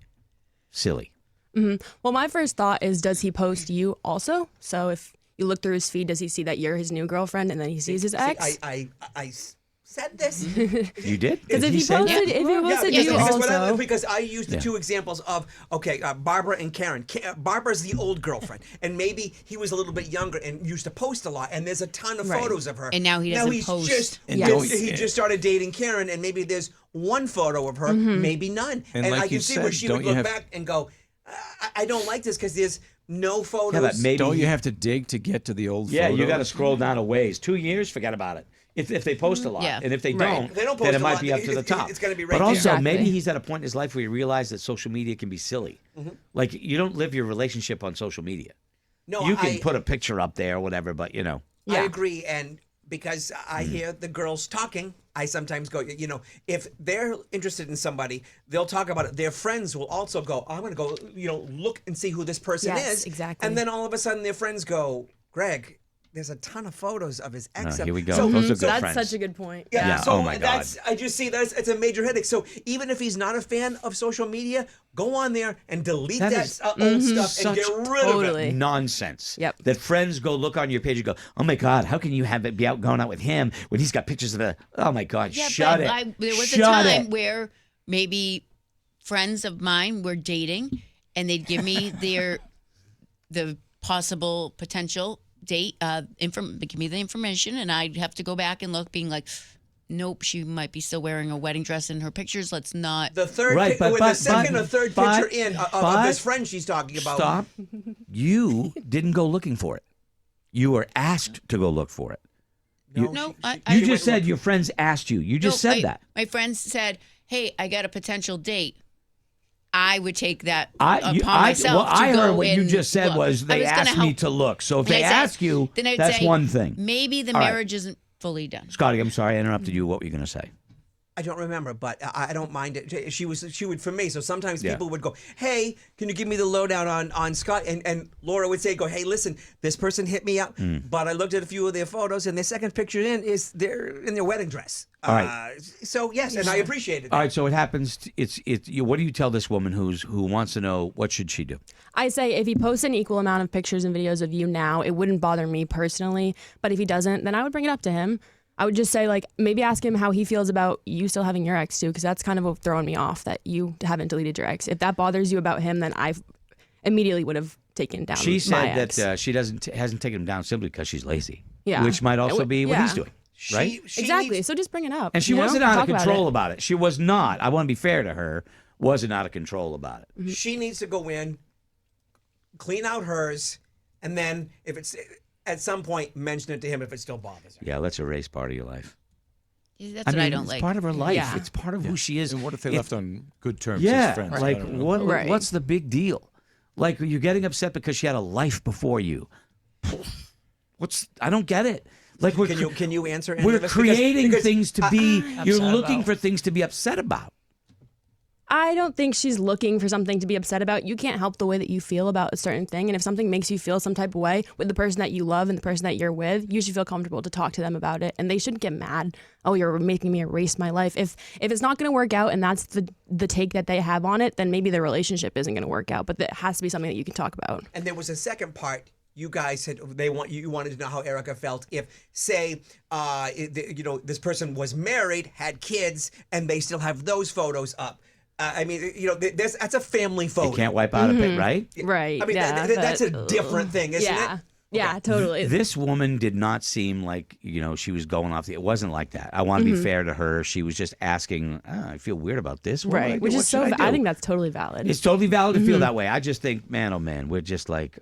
silly. Mm-hmm. Well, my first thought is, does he post you also? So if you look through his feed, does he see that you're his new girlfriend and then he sees his ex? I said this. You did? Because if he posted, you also. Because I used the two examples of, Barbara and Karen. Barbara's the old girlfriend, and maybe he was a little bit younger and used to post a lot, and there's a ton of photos of her. And now he doesn't post. He just started dating Karen, and maybe there's one photo of her, maybe none. And I like can see where she would look back and go, I don't like this because there's no photos. Yeah, but maybe don't you have to dig to get to the old photos? Yeah, you got to scroll down a ways. 2 years, forget about it. If they post a lot, and if they don't, then it might be up to the top. It's going to be right But also, there. maybe he's at a point in his life where he realized that social media can be silly. Like, you don't live your relationship on social media. No, you can put a picture up there or whatever, but I agree, and because I hear the girls talking, I sometimes go, if they're interested in somebody, they'll talk about it. Their friends will also go, I'm going to go, look and see who this person is. Exactly. And then all of a sudden their friends go, Greg, there's a ton of photos of his ex. Here we go. So, Those are good That's friends. such a good point. Yeah. Yeah, So oh my God. I just see it's a major headache. So even if he's not a fan of social media, go on there and delete That that, is old stuff and Such get rid of it. nonsense. Yep. That friends go look on your page and go, oh my God, how can you have it be out going out with him when he's got pictures of oh my God, Yeah, shut but it. there was Shut a time it. where maybe friends of mine were dating, and they'd give me the possible potential date, give me the information, and I'd have to go back and look, being like, nope, she might be still wearing a wedding dress in her pictures. Let's not. The third, Right, the second or third picture in of this friend she's talking about. Stop. You didn't go looking for it. You were asked to go look for it. No, You just said your friends asked you. You just said that. My friends said, hey, I got a potential date. I would take that I myself. I to go heard what you and just said look. was I they gonna asked me help. to look. So if And they I said- ask you, then I'd that's say, one thing. Maybe the All right. marriage isn't fully done. Scotty, I'm sorry I interrupted you. What were you going to say? I don't remember, but I don't mind it. She would for me. So sometimes Yeah. people would go, "Hey, can you give me the lowdown on Scott?" And Laura would say, "Go, hey, listen, this person hit me up, but I looked at a few of their photos, and their second picture is they're in their wedding dress." All right. So yes, and I appreciated it. All right, so it happens. What do you tell this woman who wants to know what should she do? I say if he posts an equal amount of pictures and videos of you now, it wouldn't bother me personally. But if he doesn't, then I would bring it up to him. I would just say, like, maybe ask him how he feels about you still having your ex too, because that's kind of what throwing me off that you haven't deleted your ex. If that bothers you about him, then I immediately would have taken down. She my said ex. that she hasn't taken him down simply because she's lazy. Yeah. Which might also be what he's Yeah. doing, right? Exactly. So just bring it up. And she you know? wasn't out of Talk about control it. about it. She was not. I want to be fair to her. Wasn't out of control about it. She needs to go in, clean out hers, and then if it's at some point mention it to him if it still bothers her. Yeah, let's erase part of your life. That's what I don't it's like. part of her life. Yeah. It's part of who she is. And what if they left on good terms Yeah, as friends? like I don't know. what's the big deal? Like you're getting upset because she had a life before you. I don't get it. Like Can you answer any we're of this? creating Because things to be. You're Upset looking about. for things to be upset about. I don't think she's looking for something to be upset about. You can't help the way that you feel about a certain thing. And if something makes you feel some type of way with the person that you love and the person that you're with, you should feel comfortable to talk to them about it. And they shouldn't get mad. Oh, you're making me erase my life. If it's not going to work out and that's the take that they have on it, then maybe the relationship isn't going to work out. But it has to be something that you can talk about. And there was a second part. You guys said you wanted to know how Erica felt if, say, this person was married, had kids, and they still have those photos up. I mean, that's a family photo. You can't wipe out a bit, right? Right. I mean, yeah, that's a but- different thing, isn't yeah. it? Yeah, totally. This woman did not seem like she was going off. It wasn't like that. I want to be fair to her. She was just asking. I feel weird about this. What would I Right. do? Which What is so, should I do?" think that's totally valid. It's totally valid to feel that way. I just think, man, oh man, we're just like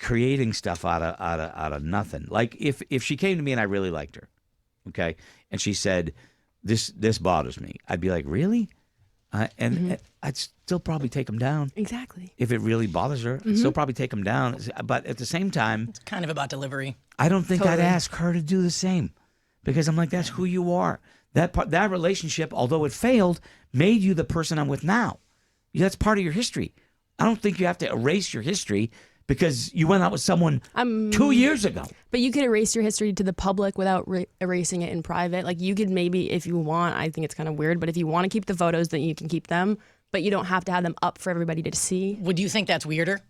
creating stuff out of nothing. Like if she came to me and I really liked her, okay, and she said, this bothers me, I'd be like, really? And I'd still probably take them down. Exactly. If it really bothers her, I'd still probably take them down. But at the same time, It's kind of about delivery. I don't think Totally. I'd ask her to do the same, because I'm like, that's who you are. That relationship, although it failed, made you the person I'm with now. That's part of your history. I don't think you have to erase your history because you went out with someone 2 years ago. But you could erase your history to the public without erasing it in private. Like you could maybe, if you want, I think it's kind of weird, but if you want to keep the photos, then you can keep them. But you don't have to have them up for everybody to see. Would you think that's weirder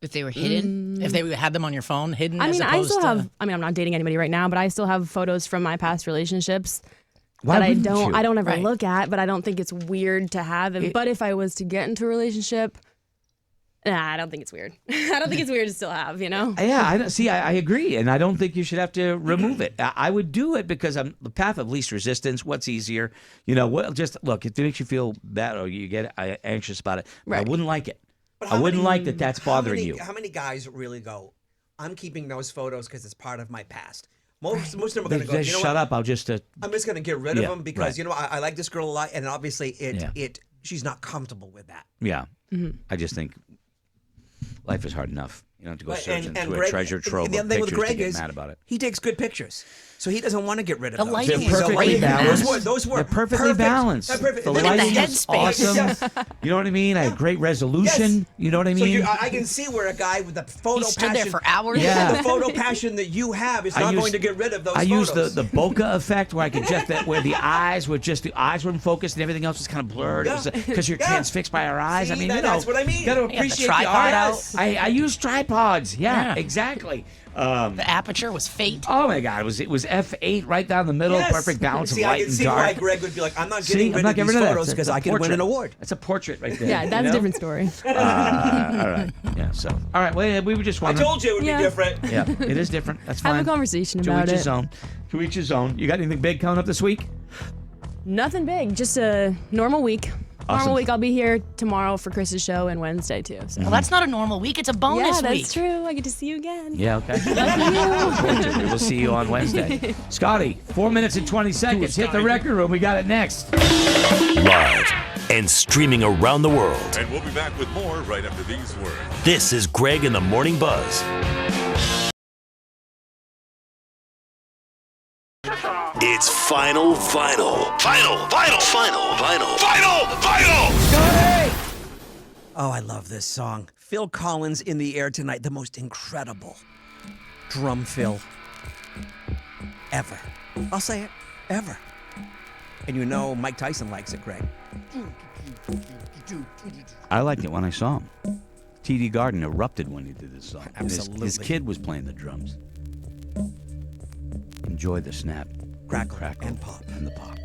If they were hidden? if they had them on your phone hidden? I as mean, I opposed still to, have. I mean, I'm not dating anybody right now, but I still have photos from my past relationships Why that I wouldn't don't. you? I don't ever Right. look at, but I don't think it's weird to have. But if I was to get into a relationship, nah, I don't think it's weird. I don't think it's weird to still have. You know. Yeah, I agree, and I don't think you should have to remove it. I would do it because I'm the path of least resistance. What's easier? Just look. If it makes you feel bad or you get anxious about it, I Right. wouldn't like it. But I how wouldn't many- like that. That's how bothering many- you. How many guys really go, I'm keeping those photos because it's part of my past? Most of them are They going to go, just you know shut what? up. I'll just. I'm just going to get rid of Yeah, them because, right. I like this girl a lot. And obviously Yeah. she's not comfortable with that. Yeah, I just think life is hard enough. You don't have to go Right, searching and through Greg, a treasure trove the of other thing with pictures to Greg get is mad about it. he takes good pictures, so he doesn't want to get rid of The those. lighting They're is perfectly great. balanced. Those were They're perfectly perfect. balanced. They're perfect. The Look at the lighting is headspace. awesome. You know what I mean? I have great resolution. Yes. You know what I So mean? I can see where a guy with the photo He stood passion, there for hours. Yeah. the photo passion that you have is I not use- going to get rid of those I photos. used the bokeh effect where I could just where the eyes were in focus and everything else was kind of blurred. Yeah. Because you're Yeah. transfixed by our eyes. I See, mean, that's what I mean. You got to Yeah, the appreciate the tripod art. out. I use tripods. Yeah, Yeah. exactly. The aperture was fate. Oh my God! It was f8 right down the middle, Yes. perfect balance See, of I light can and see dark. why Greg would be like, I'm not See, getting I'm rid not of getting these rid of that. photos because I could win an award. That's a portrait right there. Yeah, that's you a know? different story. All right. Yeah. So, all right. Well, we were just I wondering. told you it would Yeah. be different. Yeah, it is different. That's fine. Have a conversation To about each it. his own. To each his own. You got anything big coming up this week? Nothing big, just a normal week. Awesome. Normal week. I'll be here tomorrow for Chris's show and Wednesday too. So. Well, that's not a normal week. It's a bonus yeah, that's week. true. I get to see you again. Yeah, okay. Love you. We will see you on Wednesday. Scotty, 4 minutes and 20 seconds. Hit the record room. We got it next. Live and streaming around the world. And we'll be back with more right after these words. This is Greg in the Morning Buzz. It's final. Oh, I love this song. Phil Collins in the air tonight. The most incredible drum fill ever. I'll say it, ever. And you know Mike Tyson likes it, Greg. I liked it when I saw him. TD Garden erupted when he did this song. And Absolutely. His kid was playing the drums. Enjoy the snap, Crackle, crackle, and pop. and the pop.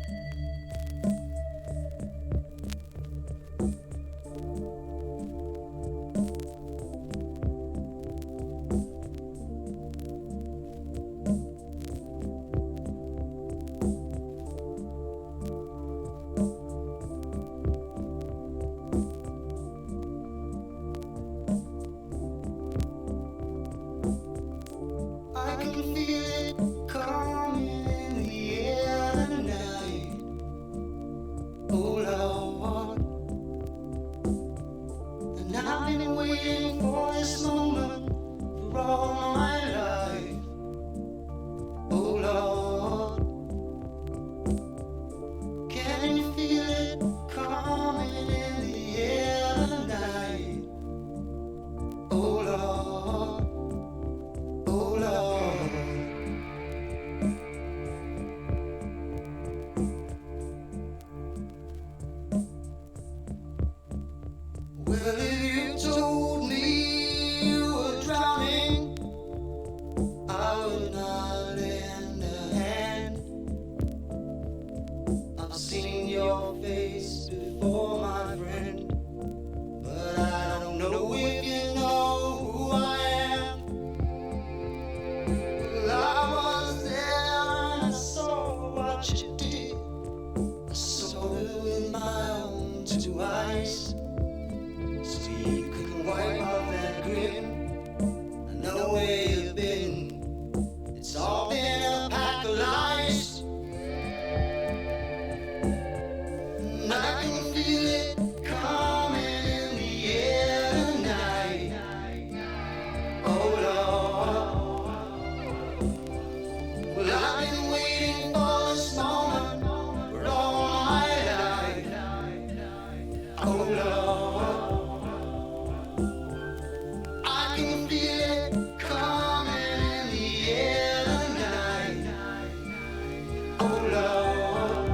I can feel it coming in the air tonight. Oh Lord, and I've been waiting for this moment for all my life. Oh Lord, can you feel it coming in the air tonight? Oh Lord. Oh Lord, well, if you told me you were drowning, I would not lend a hand. I've seen your face before, my friend, but I don't know if you know who I am. I was there and I saw what you did. I saw it with my own two eyes. So you could wipe off that grin. I know where you've been. It's all been a pack of lies. And I can feel it coming in the air tonight. Oh Lord. Well, I've been waiting for this moment for all my life. Oh Lord, I can feel it coming in the air tonight. Oh Lord,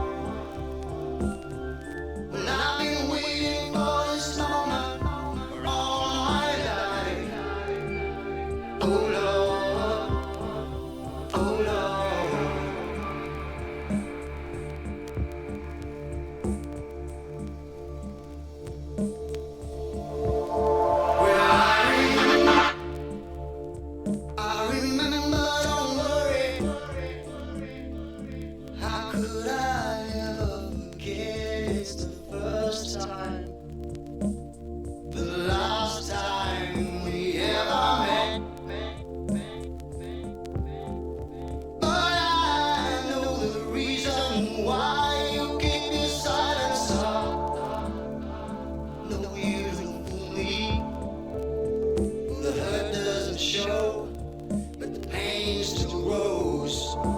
well, I've been waiting for this moment for all my life. Oh Lord. Oh Lord. Well, I remember, don't worry. How could I ever forget? It's the first time, the last time we ever met.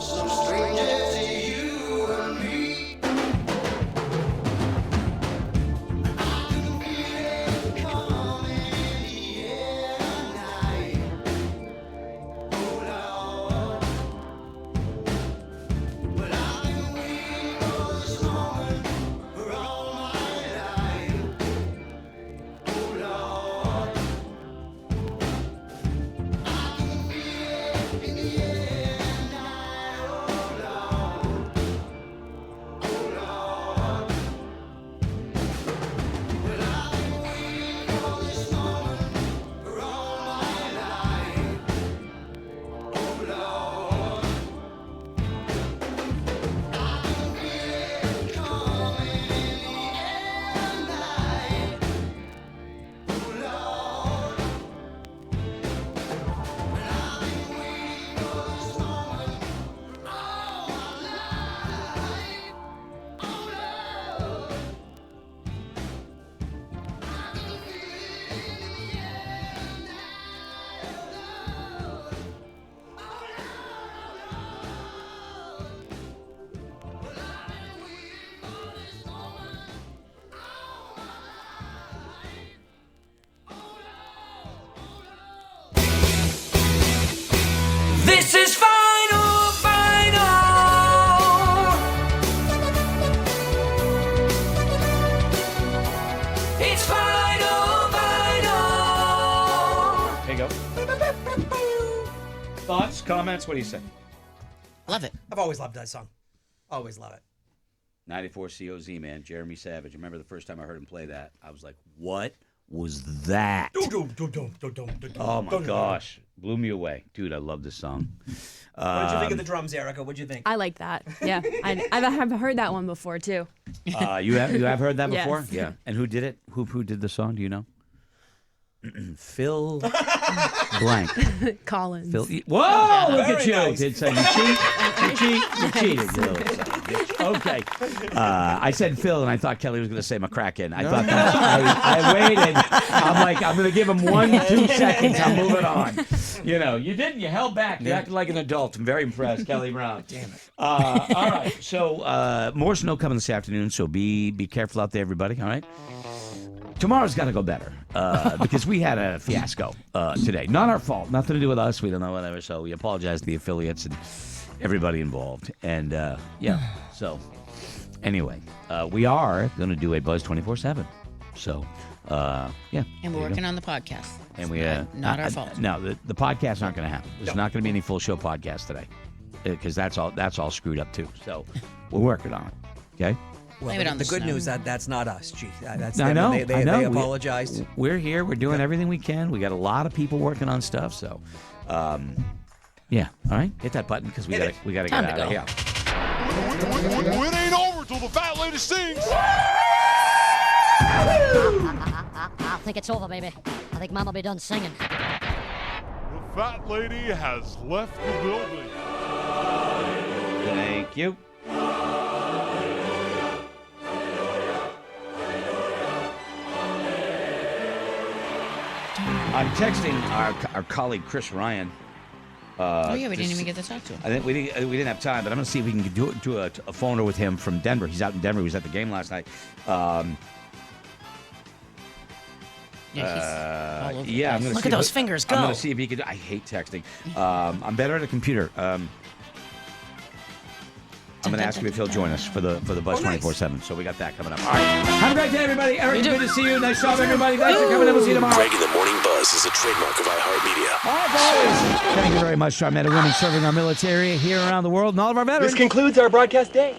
some stranger to you and me. I can feel it coming in the air tonight. Oh Lord, but I've been waiting for this moment for all my life. Oh Lord, I can feel it in the air tonight. Oh Lord, oh Lord, well I've been waiting for this moment for all my life. Oh Lord, I can feel it coming in the air tonight. Oh Lord, but I've been waiting for this moment for all my life. Oh Lord, I can feel it in the air tonight. Oh Lord, oh Lord, well I've been waiting for this moment all my life. This is final, final. It's final, final. There you go. Thoughts, comments? What do you say? Love it. I've always loved that song. Always love it. 94 COZ, man. Jeremy Savage. I remember the first time I heard him play that. I was like, what was that? Oh, my gosh. Blew me away. Dude, I love this song. What did you think of the drums, Erica? What'd you think? I like that. Yeah, I've heard that one before too. You have heard that Yes. before? Yeah. And who did it? Who did the song? Do you know? Phil blank. Collins. Phil. Whoa! Look Very at you. nice. Did say you cheated. You little son of a bitch. Okay. I said Phil, and I thought Kelly was going to say McCracken. I thought that. I waited. I'm like, I'm going to give him 1-2 seconds. I'm moving on. You know, you didn't. You held back. You acted like an adult. I'm very impressed, Kelly Brown. Damn it. All right. So more snow coming this afternoon. So be careful out there, everybody. All right. Tomorrow's got to go better because we had a fiasco today. Not our fault. Nothing to do with us. We don't know whatever. So we apologize to the affiliates and everybody involved. And yeah. So anyway, we are going to do a Buzz 24/7. So yeah. And we're working on the podcast. And we not our fault. No, the podcasts aren't going to happen. There's not going to be any full show podcast today because that's all screwed up too. So we're working on it. Okay. Well, Blame it on the the good snow. news that's not us, Chief. That's I them. know. They I know. apologized. We're here. We're doing everything we can. We got a lot of people working on stuff. So, yeah. All right. Hit that button because we got to get Time to out of go. here. It ain't over till the fat lady sings. I think it's over, baby. I think Mama be done singing. The fat lady has left the building. Thank you. I'm texting our colleague Chris Ryan. Oh yeah, we didn't even get to talk to him. I think we didn't have time, but I'm going to see if we can do a phoner with him from Denver. He's out in Denver. He was at the game last night. Yeah, he's all over the Yeah, I'm place. gonna Look see at if- those fingers I'm go. going to see if he could. I hate texting. I'm better at a computer. I'm going to ask him if he'll join us for the Buzz 24/7. So we got that coming up. All right. Have a great day, everybody. Eric, good to see you. Nice job, everybody. Thanks for coming in. We'll see you tomorrow. Greg in the Morning Buzz is a trademark of iHeartMedia. All right, boys. Thank you very much to our men and women serving our military here around the world and all of our veterans. This concludes our broadcast day.